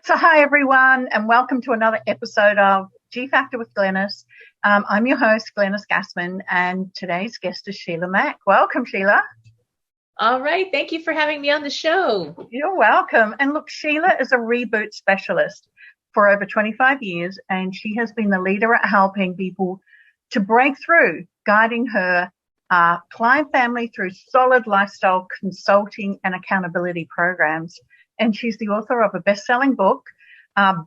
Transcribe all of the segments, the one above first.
So hi everyone and welcome to another episode of G Factor with Glenys. I'm your host Glenys Gassman and today's guest is Sheila Mack. Welcome Sheila. All right. Thank you for having me on the show. You're welcome. And look, Sheila is a reboot specialist for over 25 years and she has been the leader at helping people to break through, guiding her client family through solid lifestyle consulting and accountability programs. And she's the author of a best-selling book,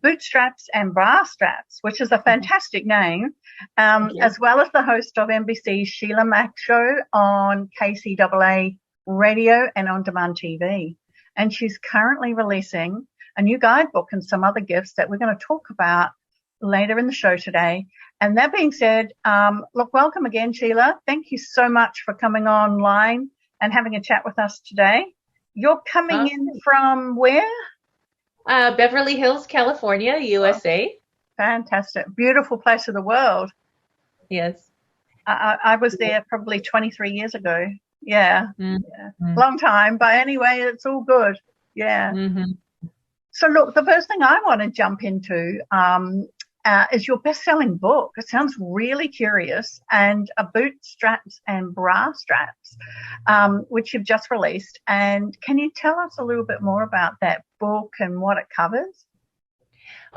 Bootstraps and Bra Straps, which is a fantastic name, as well as the host of NBC's Sheila Mack Show on KCAA radio and on-demand TV. And she's currently releasing a new guidebook and some other gifts that we're going to talk about later in the show today. And that being said, look, welcome again, Sheila. Thank you so much for coming online and having a chat with us today. You're coming in from where? Beverly Hills, California, USA. Fantastic. Beautiful place of the world. Yes. I was there probably 23 years ago. Yeah. Long time. But anyway, it's all good. Yeah. So look, the first thing I want to jump into is your best-selling book. It sounds really curious, and Bootstraps and Bra Straps, which you've just released. And can you tell us a little bit more about that book and what it covers?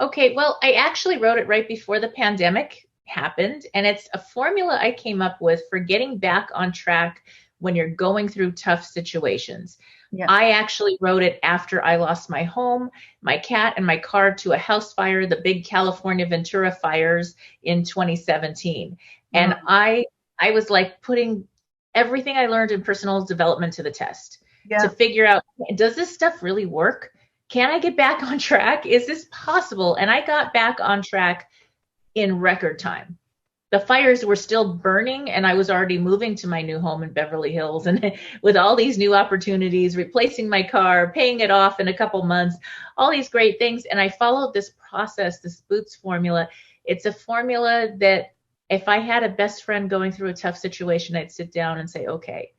Okay, well, I actually wrote it right before the pandemic happened, and it's a formula I came up with for getting back on track when you're going through tough situations. Yeah. I actually wrote it after I lost my home, my cat, and my car to a house fire, the big California Ventura fires in 2017. And I was like putting everything I learned in personal development to the test to figure out, does this stuff really work? Can I get back on track? Is this possible? And I got back on track in record time. The fires were still burning and I was already moving to my new home in Beverly Hills, and with all these new opportunities, replacing my car, paying it off in a couple months, all these great things. And I followed this process, this Boots formula. It's a formula that if I had a best friend going through a tough situation, I'd sit down and say, okay,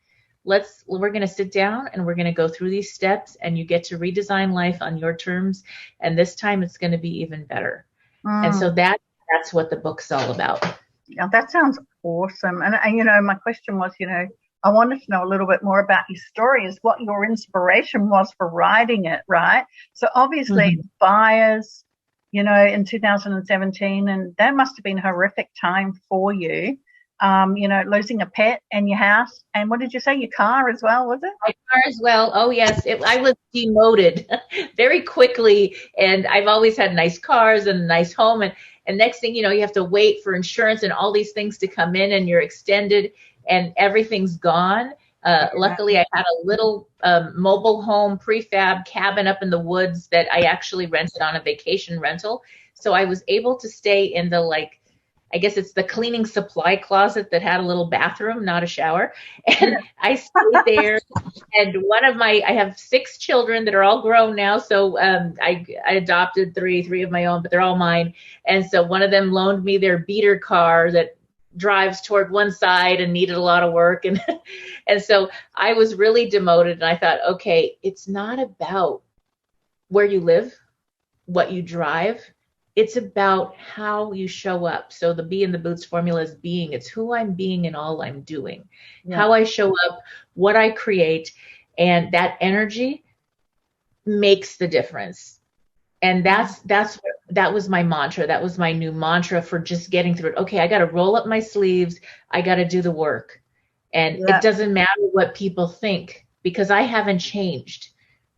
we're going to sit down and we're going to go through these steps, and you get to redesign life on your terms. And this time it's going to be even better. And so that's what the book's all about. Yeah, that sounds awesome. And, my question was, I wanted to know a little bit more about your story, is what your inspiration was for writing it, right? So obviously fires, in 2017, and that must have been a horrific time for you, losing a pet and your house. And what did you say, your car as well, was it? My car as well. Oh, yes. I was demoted very quickly, and I've always had nice cars and a nice home. And next thing you know, you have to wait for insurance and all these things to come in, and you're extended and everything's gone. Luckily, I had a little mobile home prefab cabin up in the woods that I actually rented on a vacation rental. So I was able to stay in the, I guess it's the cleaning supply closet that had a little bathroom, not a shower. And I stayed there. And I have 6 children that are all grown now. So I adopted three of my own, but they're all mine. And so one of them loaned me their beater car that drives toward one side and needed a lot of work. And so I was really demoted. And I thought, okay, it's not about where you live, what you drive. It's about how you show up. So the Be in the Boots formula is being. It's who I'm being in all I'm doing, how I show up, what I create, and that energy makes the difference. And that was my mantra. That was my new mantra for just getting through it. Okay, I got to roll up my sleeves. I got to do the work. And it doesn't matter what people think, because I haven't changed.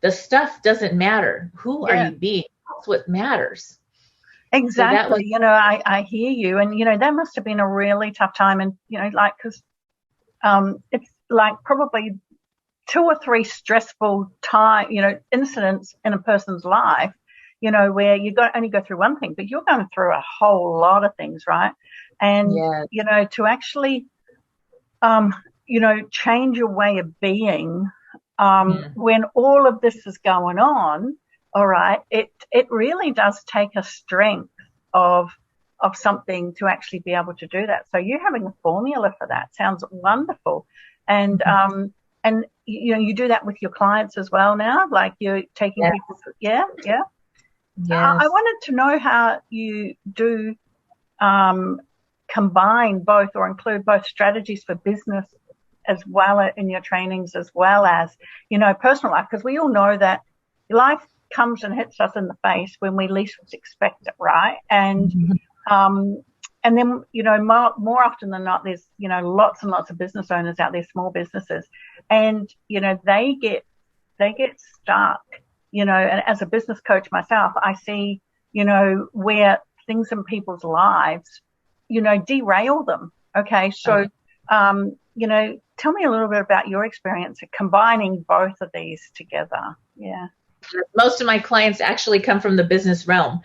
The stuff doesn't matter. Who are you being? That's what matters. Exactly. So I hear you. And, that must have been a really tough time. And, because it's like probably 2 or 3 stressful incidents in a person's life, where you only go through one thing, but you're going through a whole lot of things, right? And, to actually, change your way of being when all of this is going on, all right, it really does take a strength of something to actually be able to do that. So you having a formula for that sounds wonderful. And you do that with your clients as well now, like you're taking people. Yeah. I Yes. wanted to know how you do combine both or include both strategies for business as well in your trainings as well as, personal life, because we all know that life comes and hits us in the face when we least expect it, right? Mhm. Um, and then, more often than not, there's, lots and lots of business owners out there, small businesses, and, they get stuck, and as a business coach myself, I see, where things in people's lives, derail them. Okay. So, tell me a little bit about your experience of combining both of these together. Yeah. Most of my clients actually come from the business realm,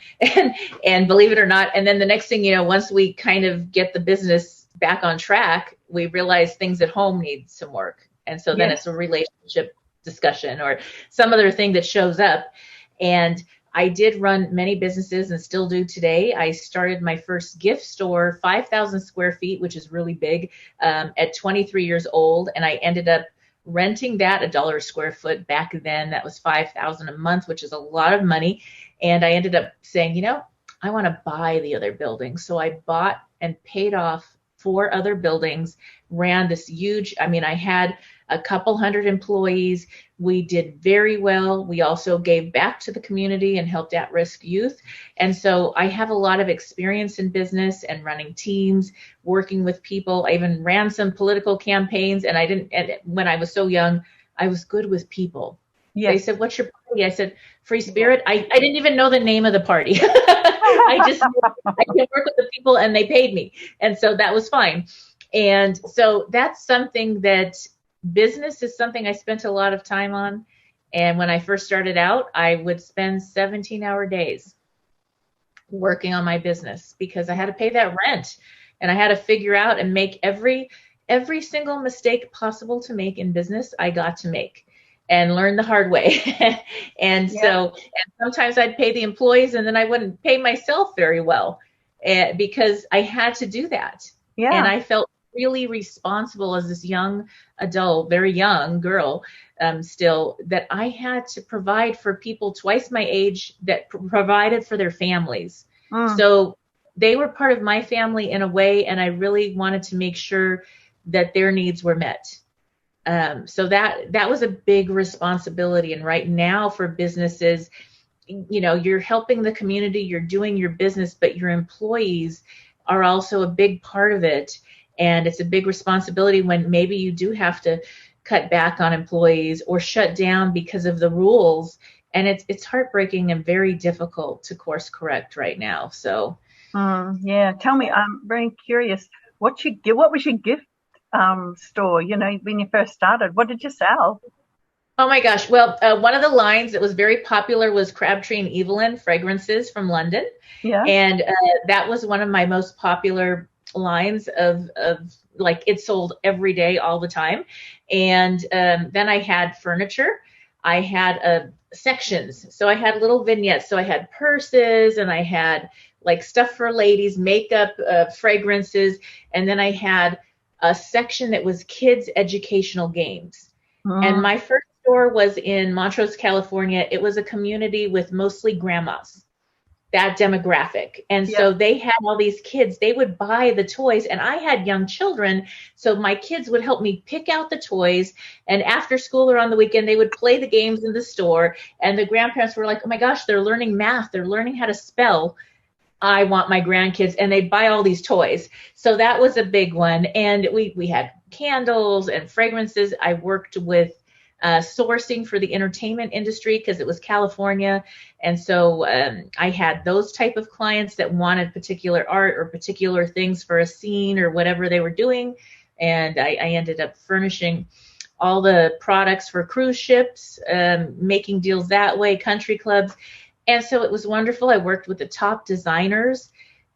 and believe it or not, and then the next thing you know, once we kind of get the business back on track, we realize things at home need some work, and so then Yes. it's a relationship discussion or some other thing that shows up. And I did run many businesses and still do today. I started my first gift store, 5,000 square feet, which is really big, at 23 years old, and I ended up renting that $1 a square foot back then. That was 5,000 a month, which is a lot of money. And I ended up saying, I want to buy the other building. So I bought and paid off 4 other buildings, ran this huge, I had a couple hundred employees. We did very well. We also gave back to the community and helped at-risk youth. And so I have a lot of experience in business and running teams, working with people. I even ran some political campaigns, and when I was so young, I was good with people. Yes. They said, "What's your party?" I said, "Free Spirit." I didn't even know the name of the party. I just knew I could work with the people, and they paid me. And so that was fine. And so that's something that business is something I spent a lot of time on. And when I first started out, I would spend 17-hour days working on my business because I had to pay that rent, and I had to figure out and make every single mistake possible to make in business. I got to make and learn the hard way. And so, and sometimes I'd pay the employees, and then I wouldn't pay myself very well, because I had to do that. Yeah. And I felt really responsible as this young adult, very young girl, still, that I had to provide for people twice my age that provided for their families. So they were part of my family in a way, and I really wanted to make sure that their needs were met. So that was a big responsibility. And right now for businesses, you're helping the community, you're doing your business, but your employees are also a big part of it. And it's a big responsibility when maybe you do have to cut back on employees or shut down because of the rules. And it's heartbreaking and very difficult to course correct right now. So, yeah. Tell me, I'm very curious. What was your gift store? When you first started, what did you sell? oh my gosh. Well, one of the lines that was very popular was Crabtree and Evelyn fragrances from London. Yeah. And that was one of my most popular lines of like, it sold every day, all the time. And then I had furniture. I had sections. So I had little vignettes. So I had purses, and I had like stuff for ladies, makeup, fragrances. And then I had a section that was kids' educational games. And my first store was in Montrose, California. It was a community with mostly grandmas, that demographic. And so they had all these kids, they would buy the toys, and I had young children. So my kids would help me pick out the toys, and after school or on the weekend, they would play the games in the store. And the grandparents were like, oh my gosh, they're learning math. They're learning how to spell. I want my grandkids, and they'd buy all these toys. So that was a big one. And we had candles and fragrances. I worked with sourcing for the entertainment industry because it was California. And so I had those type of clients that wanted particular art or particular things for a scene or whatever they were doing. And I ended up furnishing all the products for cruise ships, making deals that way, country clubs. And so it was wonderful. I worked with the top designers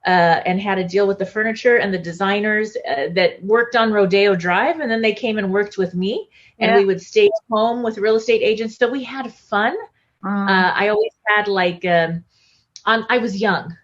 and had to deal with the furniture and the designers that worked on Rodeo Drive. And then they came and worked with me, and we would stay home with real estate agents. So we had fun. I always had I was young,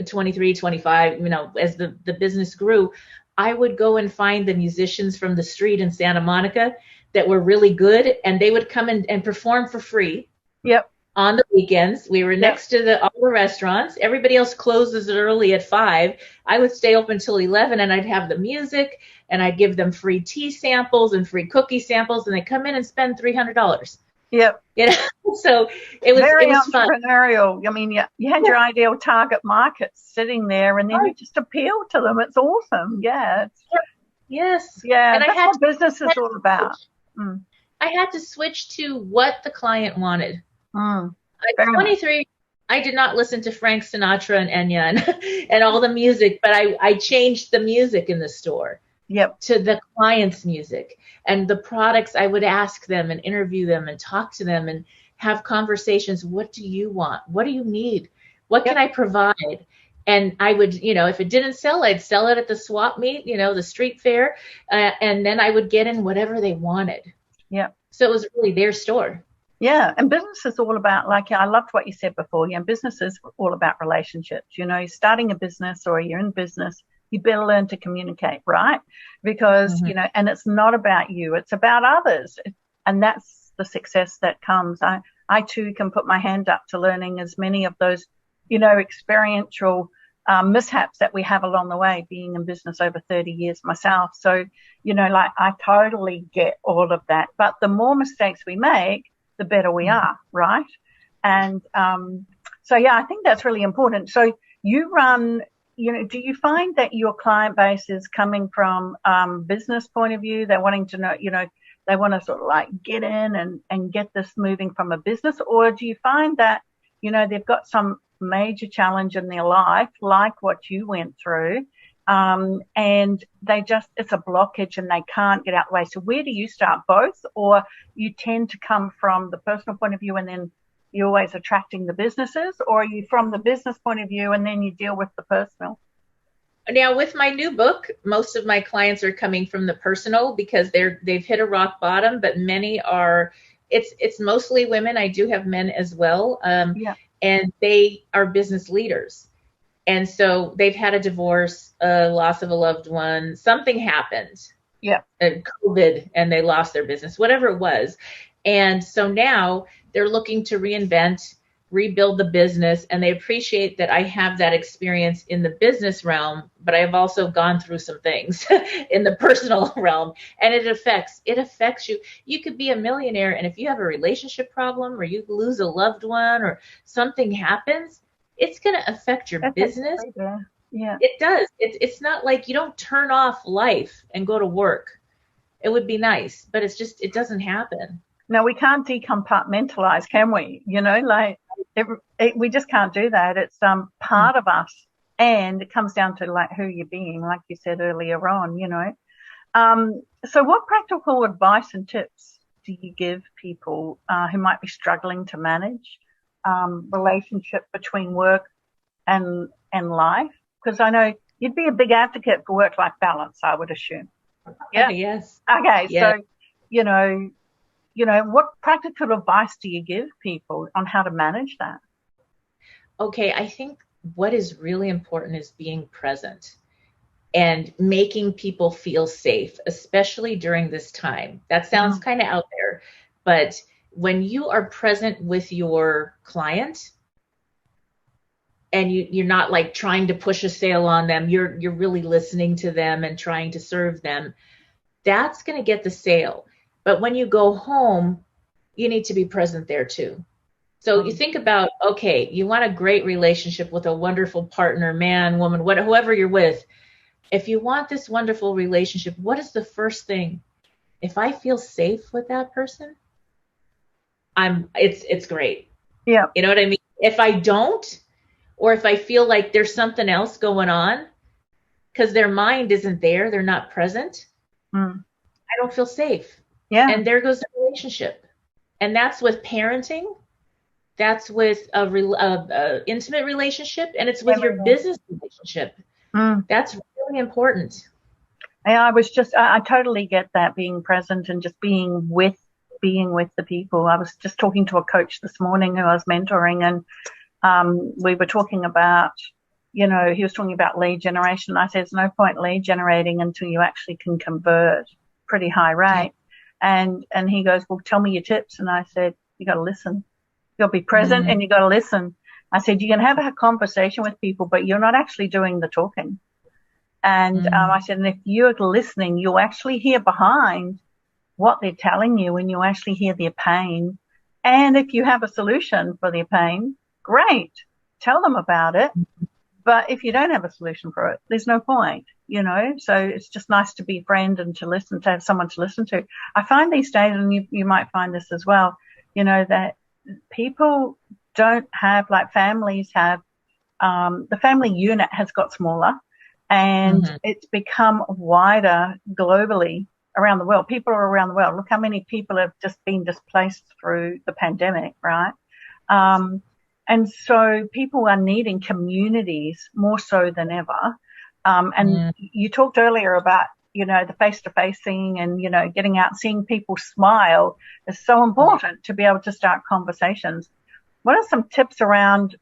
23, 25, as the business grew, I would go and find the musicians from the street in Santa Monica that were really good, and they would come and perform for free. Yep. on the weekends. We were next to all the restaurants. Everybody else closes early at 5. I would stay open till 11, and I'd have the music, and I'd give them free tea samples and free cookie samples, and they come in and spend $300. Yep. You know, so it was very entrepreneurial. Fun. I mean, you had your ideal target market sitting there, and then you just appeal to them. It's awesome. Yeah. Yes. Yeah. And that's what business is all about. I had to switch to what the client wanted. I'm 23. I did not listen to Frank Sinatra and Enya and all the music, but I changed the music in the store to the client's music, and the products. I would ask them and interview them and talk to them and have conversations. What do you want? What do you need? What can I provide? And I would, if it didn't sell, I'd sell it at the swap meet, the street fair, and then I would get in whatever they wanted. Yeah. So it was really their store. Yeah, and business is all about, I loved what you said before. Business is all about relationships. You're starting a business or you're in business, you better learn to communicate, right? Because, and it's not about you, it's about others. And that's the success that comes. I too can put my hand up to learning as many of those, experiential mishaps that we have along the way, being in business over 30 years myself. So, I totally get all of that. But the more mistakes we make, the better we are, right? And I think that's really important. So you run, do you find that your client base is coming from business point of view? They're wanting to know, they want to sort of get in and get this moving from a business? Or do you find that, they've got some major challenge in their life, like what you went through, and it's a blockage and they can't get out the way? So where do you start? Both? Or you tend to come from the personal point of view and then you're always attracting the businesses? Or are you from the business point of view and then you deal with the personal? Now with my new book, most of my clients are coming from the personal because they've hit a rock bottom, but many are, it's mostly women. I do have men as well. And they are business leaders. And so they've had a divorce, a loss of a loved one, something happened. COVID, and they lost their business, whatever it was. And so now they're looking to reinvent, rebuild the business, and they appreciate that I have that experience in the business realm, but I've also gone through some things in the personal realm, and it affects you. You could be a millionaire, and if you have a relationship problem or you lose a loved one or something happens, it's going to affect your business. Yeah, it does. It's not like you don't turn off life and go to work. It would be nice, but it doesn't happen. No, we can't decompartmentalize, can we? We just can't do that. It's part of us, and it comes down to who you're being, like you said earlier on. So what practical advice and tips do you give people who might be struggling to manage relationship between work and life? Because I know you'd be a big advocate for work-life balance, I would assume. Yeah. Yes. Okay. Yes. So, what practical advice do you give people on how to manage that? Okay. I think what is really important is being present and making people feel safe, especially during this time. That sounds kind of out there, but when you are present with your client and you're not trying to push a sale on them, you're really listening to them and trying to serve them, that's going to get the sale. But when you go home, you need to be present there too. So you think about, okay, you want a great relationship with a wonderful partner, man, woman, whoever you're with. If you want this wonderful relationship, what is the first thing? If I feel safe with that person, it's great. Yeah. You know what I mean? If I don't, or if I feel like there's something else going on because their mind isn't there, they're not present, I don't feel safe. Yeah. And there goes the relationship. And that's with parenting. That's with a intimate relationship, and it's with your business relationship. That's really important. I totally get that, being present and just being with the people. I was just talking to a coach this morning who I was mentoring, and we were talking about, he was talking about lead generation. I said, there's no point lead generating until you actually can convert pretty high rate. And he goes, well, tell me your tips. And I said, you got to listen. You'll be present and you got to listen. I said, you can have a conversation with people, but you're not actually doing the talking. And I said, and if you're listening, you'll actually hear behind what they're telling you, and you actually hear their pain. And if you have a solution for their pain, great, tell them about it. But if you don't have a solution for it, there's no point, you know. So it's just nice to be a friend and to listen, to have someone to listen to. I find these days, and you might find this as well, you know, that people don't have, like families have, the family unit has got smaller, and it's become wider globally around the world. People are around the world. Look how many people have just been displaced through the pandemic, right? And so people are needing communities more so than ever. And you talked earlier about, you know, the face-to-face thing and, you know, getting out, seeing people smile is so important to be able to start conversations. What are some tips around,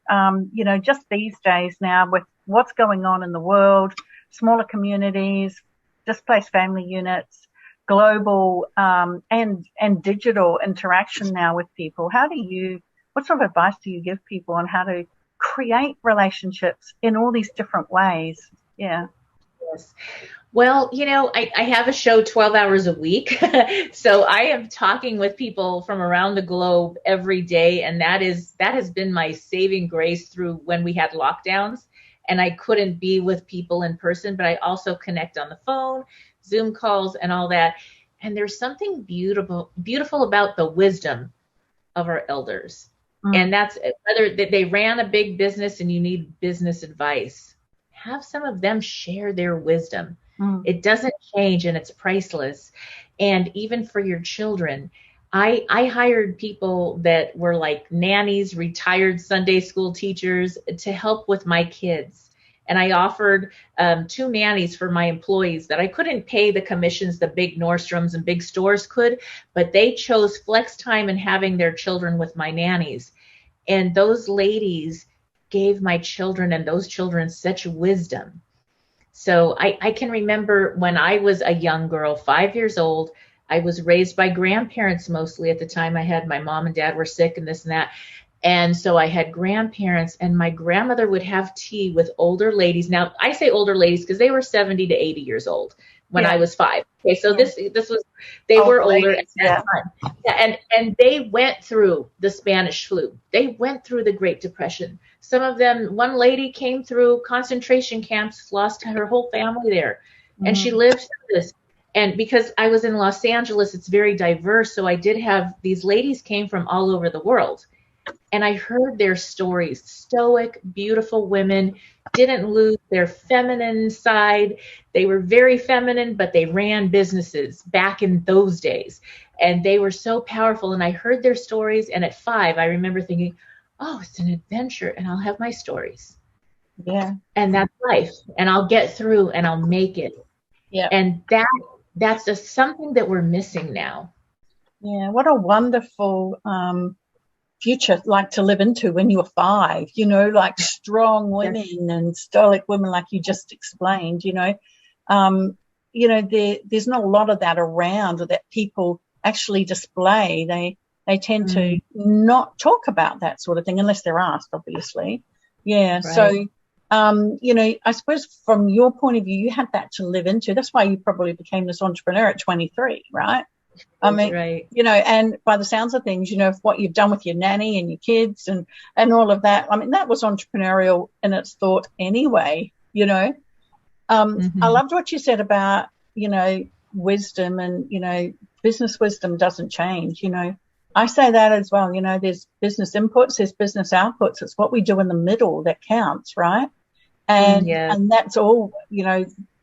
you know, just these days now with what's going on in the world, smaller communities, displaced family units, global and digital interaction now with people? What sort of advice do you give people on how to create relationships in all these different ways? Yeah. Yes. Well, you know, I have a show 12 hours a week. So I am talking with people from around the globe every day. And that has been my saving grace through when we had lockdowns and I couldn't be with people in person, but I also connect on the phone, Zoom calls and all that. And there's something beautiful about the wisdom of our elders. And that's whether they ran a big business and you need business advice, have some of them share their wisdom. It doesn't change and it's priceless. And even for your children, I hired people that were like nannies, retired Sunday school teachers to help with my kids. And I offered 2 nannies for my employees that I couldn't pay the commissions the big Nordstroms and big stores could, but they chose flex time and having their children with my nannies. And those ladies gave my children and those children such wisdom. So I can remember when I was a young girl, 5 years old, I was raised by grandparents mostly at the time. My mom and dad were sick and this and that. And so I had grandparents, and my grandmother would have tea with older ladies. Now, I say older ladies because they were 70 to 80 years old when I was 5. Okay, so this was, they were older at that time. Yeah, and they went through the Spanish flu. They went through the Great Depression. Some of them, one lady came through concentration camps, lost her whole family there, and she lived through this. And because I was in Los Angeles, it's very diverse. So I did have, these ladies came from all over the world. And I heard their stories, stoic, beautiful women, didn't lose their feminine side. They were very feminine, but they ran businesses back in those days. And they were so powerful. And I heard their stories. And at 5, I remember thinking, oh, it's an adventure and I'll have my stories. Yeah. And that's life. And I'll get through and I'll make it. Yeah. And that's just something that we're missing now. Yeah. What a wonderful future like to live into when you were 5, you know, like strong women and stoic women like you just explained, you know. There's not a lot of that around that people actually display. They tend to not talk about that sort of thing unless they're asked, obviously. Yeah. Right. So I suppose from your point of view, you had that to live into. That's why you probably became this entrepreneur at 23, right? I mean, right. And by the sounds of things, what you've done with your nanny and your kids and all of that, I mean, that was entrepreneurial in its thought anyway, I loved what you said about, wisdom and, business wisdom doesn't change, I say that as well, there's business inputs, there's business outputs. It's what we do in the middle that counts, right? And that's all,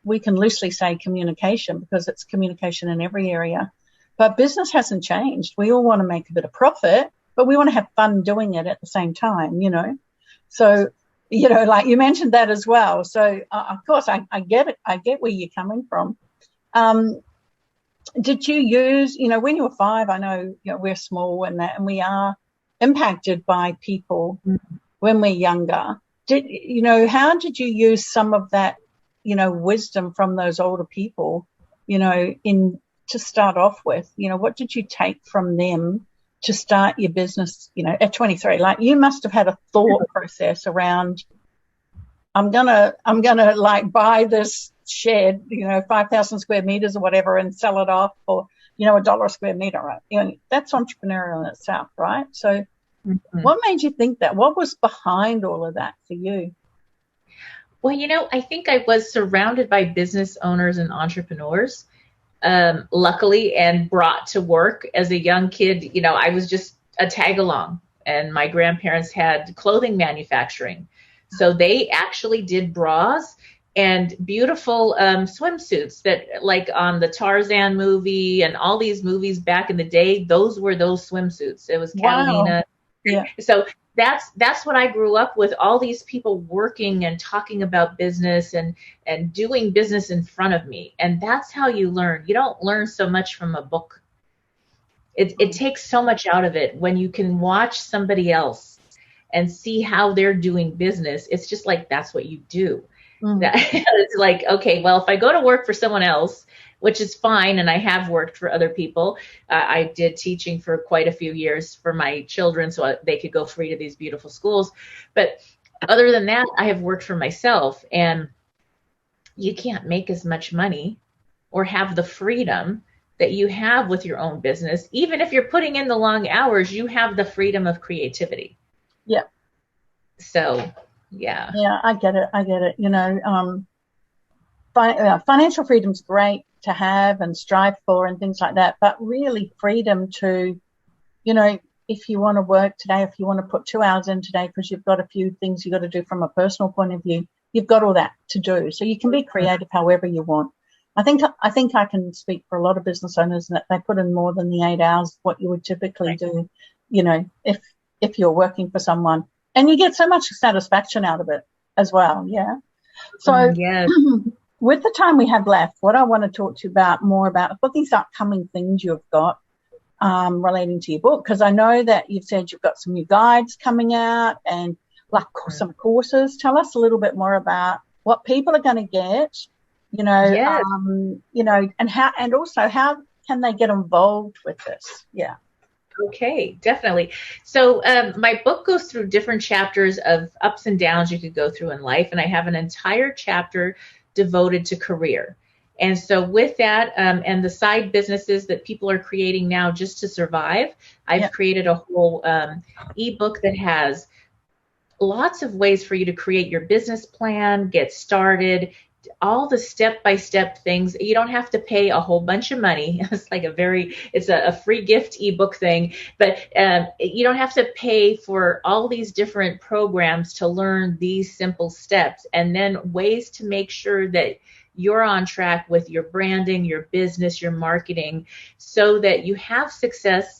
we can loosely say communication because it's communication in every area. But business hasn't changed. We all want to make a bit of profit, but we want to have fun doing it at the same time, So, like you mentioned that as well. So, of course, I get it. I get where you're coming from. Did you use, when you were 5, I know, we're small and we are impacted by people when we're younger. How did you use some of that, wisdom from those older people, to start off with? What did you take from them to start your business, at 23? Like, you must have had a thought process around, I'm gonna like buy this shed, 5,000 square meters or whatever, and sell it off for, $1 a square meter, right? That's entrepreneurial in itself, right? So what made you think that? What was behind all of that for you? Well, I think I was surrounded by business owners and entrepreneurs, luckily, and brought to work as a young kid. I was just a tag along, and my grandparents had clothing manufacturing. So they actually did bras and beautiful swimsuits that, like on the Tarzan movie and all these movies back in the day, those were those swimsuits. It was Catalina. Wow. Yeah. So that's what I grew up with, all these people working and talking about business and doing business in front of me. And that's how you learn. You don't learn so much from a book. It takes so much out of it when you can watch somebody else and see how they're doing business. It's just like, that's what you do. It's like, okay, well, if I go to work for someone else, which is fine, and I have worked for other people. I did teaching for quite a few years for my children so they could go free to these beautiful schools. But other than that, I have worked for myself, and you can't make as much money or have the freedom that you have with your own business. Even if you're putting in the long hours, you have the freedom of creativity. Yeah. So, yeah. Yeah, I get it. Financial freedom's great to have and strive for and things like that, but really freedom to, if you want to work today, if you want to put 2 hours in today because you've got a few things you got to do from a personal point of view, you've got all that to do. So you can be creative however you want. I think I can speak for a lot of business owners that they put in more than the 8 hours what you would typically do, if you're working for someone, and you get so much satisfaction out of it as well. Yeah. So yes. With the time we have left, what I want to talk to you about more about what these upcoming things you've got relating to your book, because I know that you've said you've got some new guides coming out and like some courses. Tell us a little bit more about what people are going to get, Yes. And how can they get involved with this? Yeah. Okay, definitely. So my book goes through different chapters of ups and downs you could go through in life, and I have an entire chapter devoted to career. And so with that and the side businesses that people are creating now just to survive, I've created a whole ebook that has lots of ways for you to create your business plan, get started, all the step-by-step things. You don't have to pay a whole bunch of money. It's a free gift ebook thing, but you don't have to pay for all these different programs to learn these simple steps, and then ways to make sure that you're on track with your branding, your business, your marketing, so that you have success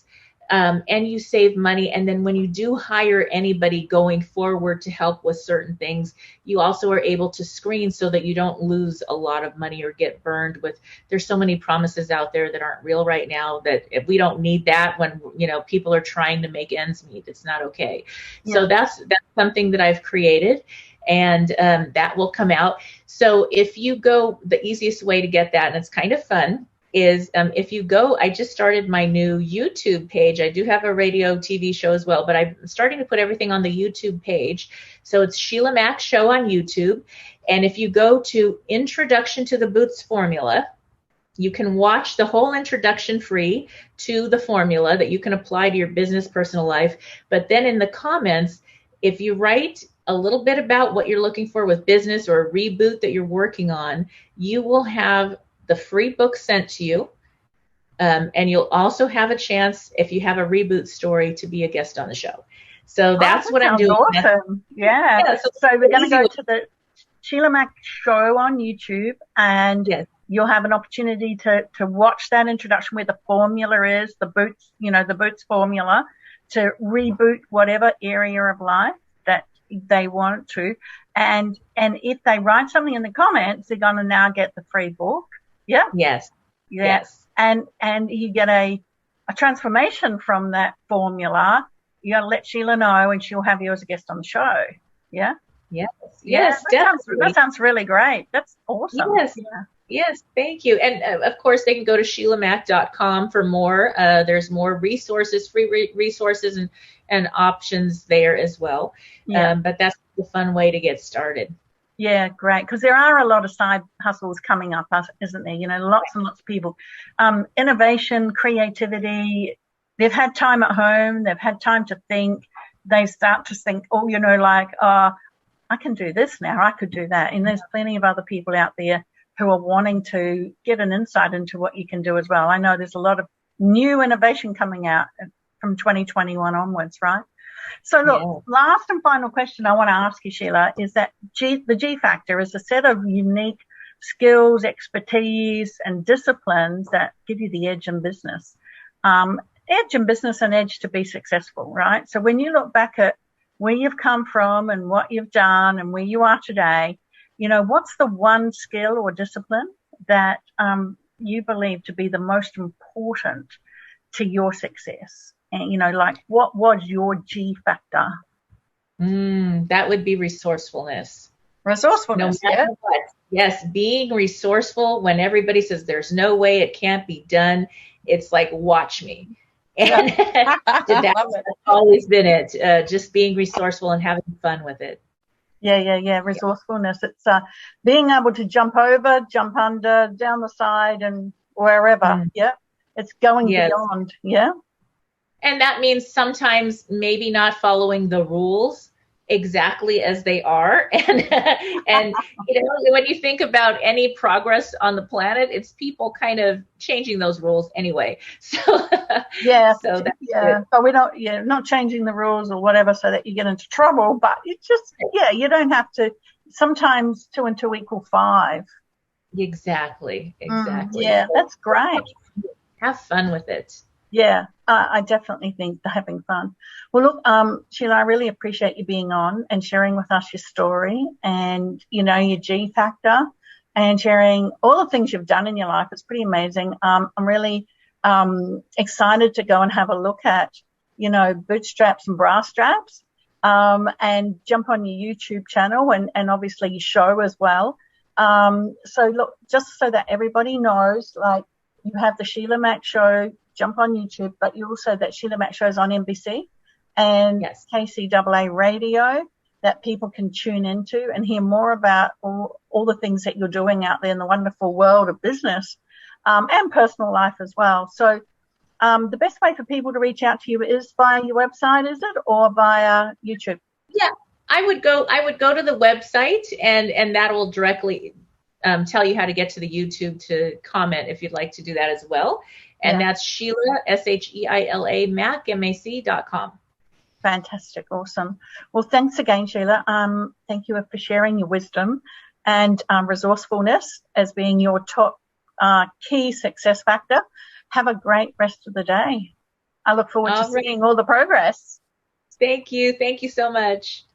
and you save money. And then when you do hire anybody going forward to help with certain things, you also are able to screen so that you don't lose a lot of money or get burned with, there's so many promises out there that aren't real right now, that if we don't need that when, people are trying to make ends meet. It's not okay. Yeah. So that's something that I've created, and that will come out. So if you go, the easiest way to get that, and it's kind of fun, is if you go, I just started my new YouTube page. I do have a radio TV show as well, but I'm starting to put everything on the YouTube page. So it's Sheila Mack Show on YouTube. And if you go to Introduction to the Boots Formula, you can watch the whole introduction free to the formula that you can apply to your business, personal life. But then in the comments, if you write a little bit about what you're looking for with business or a reboot that you're working on, you will have the free book sent to you. And you'll also have a chance, if you have a reboot story, to be a guest on the show. So that's what I'm doing. Awesome. Yeah. So we're going to go to the Sheila Mack Show on YouTube, and you'll have an opportunity to watch that introduction where the formula is, the Boots formula, to reboot whatever area of life that they want to. And if they write something in the comments, they're going to now get the free book. Yeah. Yes. Yes. And you get a transformation from that formula. You got to let Sheila know, and she'll have you as a guest on the show. Yeah. Yes. Yes. That sounds really great. That's awesome. Yes. Yes, thank you. And of course, they can go to SheilaMack.com for more. There's more resources, free resources and options there as well. Yeah. But that's a fun way to get started. Yeah, great. Because there are a lot of side hustles coming up, isn't there? You know, lots and lots of people. Innovation, creativity, they've had time at home, they've had time to think. They start to think, oh, you know, like, I can do this now, I could do that. And there's plenty of other people out there who are wanting to get an insight into what you can do as well. I know there's a lot of new innovation coming out from 2021 onwards, right? So look, last and final question I want to ask you, Sheila, is that the G factor is a set of unique skills, expertise, and disciplines that give you the edge in business. Edge in business and edge to be successful, right? So when you look back at where you've come from and what you've done and where you are today, you know, what's the one skill or discipline that you believe to be the most important to your success? And, you know, like, what was your G factor? That would be resourcefulness. Resourcefulness, no matter what. Yes, being resourceful when everybody says there's no way it can't be done. It's like, watch me. And that's always been it, just being resourceful and having fun with it. Yeah. Resourcefulness. It's being able to jump over, jump under, down the side, and wherever. Yeah. It's going beyond. Yeah. And that means sometimes maybe not following the rules exactly as they are. And you know, when you think about any progress on the planet, it's people kind of changing those rules anyway. So yeah, so that's good. But we don't, not changing the rules or whatever so that you get into trouble. But it's just, you don't have to. Sometimes 2 and 2 equal 5. Exactly. Yeah, that's great. Have fun with it. Yeah, I definitely think having fun. Well, look, Sheila, I really appreciate you being on and sharing with us your story and, you know, your G factor and sharing all the things you've done in your life. It's pretty amazing. I'm really excited to go and have a look at, you know, bootstraps and bra straps and jump on your YouTube channel and obviously your show as well. So, look, just so that everybody knows, like, you have the Sheila Mack Show. Jump on YouTube, but you also, that Sheila Mack Show is on NBC and KCAA Radio that people can tune into and hear more about all the things that you're doing out there in the wonderful world of business and personal life as well. So the best way for people to reach out to you is via your website, is it, or via YouTube? Yeah, I would go to the website and that will directly tell you how to get to the YouTube to comment if you'd like to do that as well. And that's Sheila, SHEILA, Mac, MAC.com. Fantastic. Awesome. Well, thanks again, Sheila. Thank you for sharing your wisdom and resourcefulness as being your top key success factor. Have a great rest of the day. I look forward to seeing all the progress. Thank you. Thank you so much.